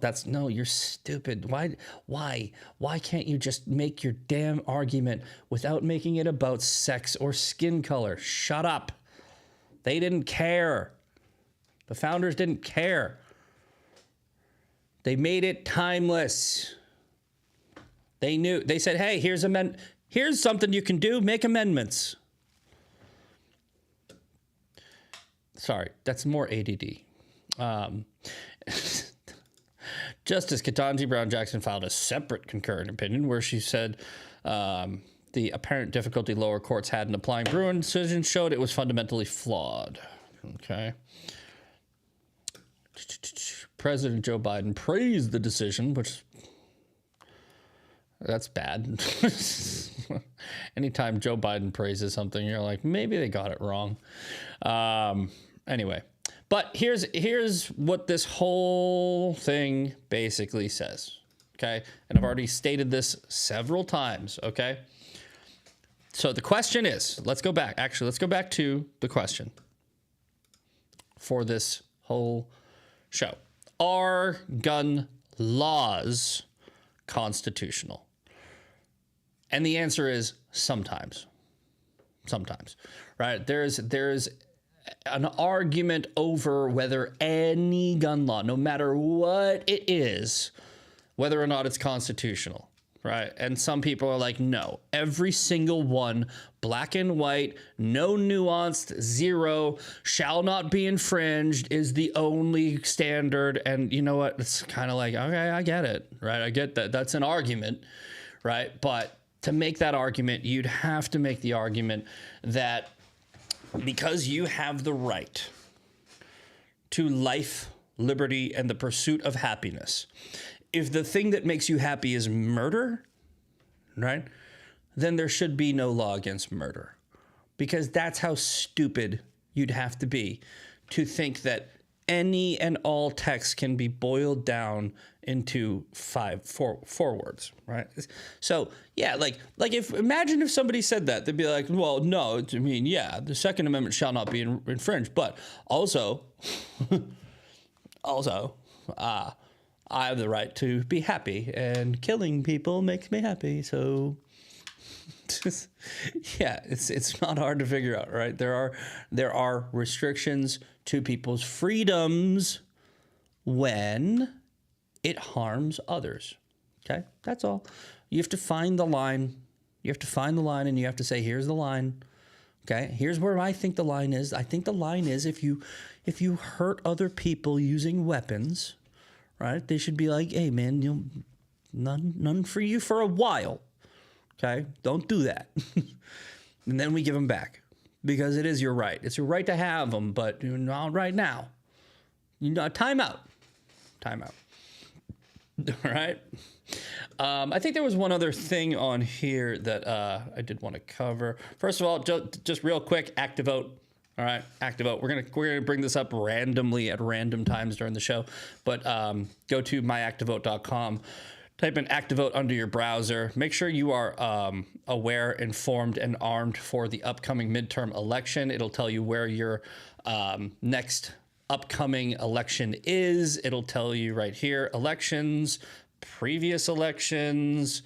[SPEAKER 2] you're stupid. Why can't you just make your damn argument without making it about sex or skin color? Shut up. They didn't care. The founders didn't care. They made it timeless. They knew. They said, hey, here's something you can do. Make amendments. Sorry, that's more ADD. Justice Ketanji Brown Jackson filed a separate concurrent opinion where she said the apparent difficulty lower courts had in applying Bruen decision showed it was fundamentally flawed. Okay. President Joe Biden praised the decision, which that's bad. Anytime Joe Biden praises something, you're like, maybe they got it wrong. Anyway, but here's what this whole thing basically says. Okay. And I've already stated this several times. Okay. So the question is, let's go back to the question for this whole show. Are gun laws constitutional? And the answer is sometimes, right? There's an argument over whether any gun law, no matter what it is, whether or not it's constitutional, right? And some people are like, no, every single one, black and white, no nuanced, zero, shall not be infringed is the only standard. And you know what? It's kind of like, okay, I get it, right? I get that. That's an argument, right? But to make that argument, you'd have to make the argument that because you have the right to life, liberty, and the pursuit of happiness, if the thing that makes you happy is murder, right, then there should be no law against murder. Because that's how stupid you'd have to be to think that any and all text can be boiled down into four words, right? So yeah, like if imagine if somebody said that, they'd be like, well, no, I mean, yeah, the Second Amendment shall not be infringed, but also, I have the right to be happy, and killing people makes me happy. So yeah, it's not hard to figure out, right? There are restrictions to people's freedoms when it harms others. Okay, that's all. You have to find the line. You have to find the line, and you have to say, here's the line. Okay, here's where I think the line is. I think the line is if you hurt other people using weapons, right? They should be like, hey man, none for you for a while. Okay, don't do that. And then we give them back because it is your right. It's your right to have them, but not right now. Time out. All right. I think there was one other thing on here that I did want to cover. First of all, just real quick, ActiVote. All right, ActiVote. We're gonna bring this up randomly at random times during the show, but go to myactivote.com. Type in ActiVote under your browser. Make sure you are aware, informed, and armed for the upcoming midterm election. It'll tell you where your next upcoming election is. It'll tell you right here, elections, previous elections,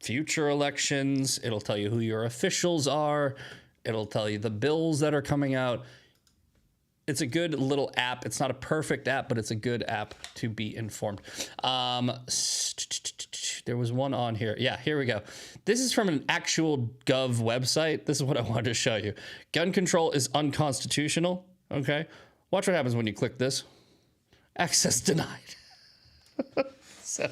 [SPEAKER 2] future elections. It'll tell you who your officials are. It'll tell you the bills that are coming out. It's a good little app. It's not a perfect app, but it's a good app to be informed. There was one on here. Yeah, here we go. This is from an actual Gov website. This is what I wanted to show you. Gun control is unconstitutional. Okay. Watch what happens when you click this. Access denied. So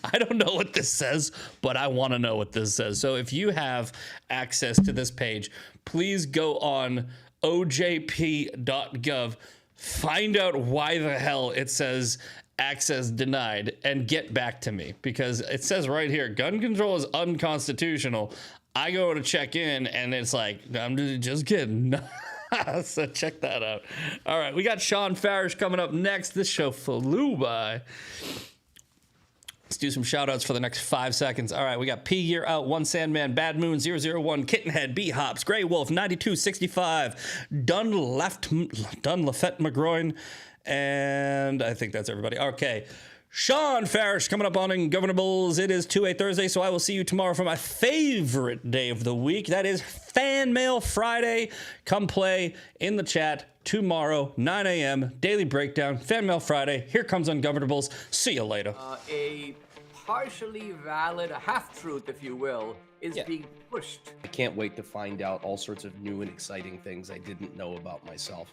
[SPEAKER 2] I don't know what this says, but I want to know what this says. So if you have access to this page, please go on ojp.gov, find out why the hell it says access denied, and get back to me, because it says right here, gun control is unconstitutional. I go to check in and it's like, I'm just kidding. So check that out. All right, we got Sean Farish coming up next. This show flew by. Let's do some shout outs for the next 5 seconds. All right, we got P Year Out, One Sandman, Bad Moon, 001, Kittenhead, B Hops, Grey Wolf, 9265, Dun Lafette McGroin, and I think that's everybody. Okay, Sean Farish coming up on Ungovernables. It is 2A Thursday, so I will see you tomorrow for my favorite day of the week. That is Fan Mail Friday. Come play in the chat tomorrow, 9 a.m., Daily Breakdown, Fan Mail Friday. Here comes Ungovernables. See you later.
[SPEAKER 1] A partially valid, a half-truth, if you will, is being pushed.
[SPEAKER 9] I can't wait to find out all sorts of new and exciting things I didn't know about myself.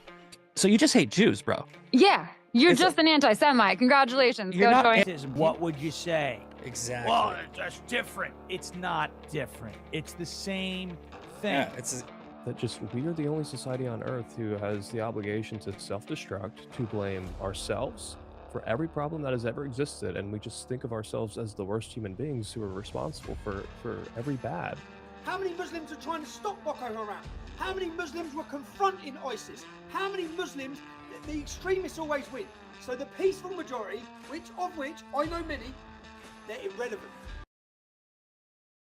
[SPEAKER 3] So you just hate Jews, bro.
[SPEAKER 4] Yeah, you're just an anti-Semite. Congratulations.
[SPEAKER 5] You're
[SPEAKER 4] Go
[SPEAKER 5] not
[SPEAKER 4] join.
[SPEAKER 5] what would you say?
[SPEAKER 2] Exactly.
[SPEAKER 5] Well, that's different. It's not different. It's the same thing.
[SPEAKER 2] Yeah, it's
[SPEAKER 6] That just we are the only society on Earth who has the obligation to self-destruct, to blame ourselves for every problem that has ever existed, and we just think of ourselves as the worst human beings who are responsible for every bad.
[SPEAKER 7] How many Muslims are trying to stop Boko Haram? How many Muslims were confronting ISIS? How many Muslims, the extremists always win. So the peaceful majority, of which I know many, they're irrelevant.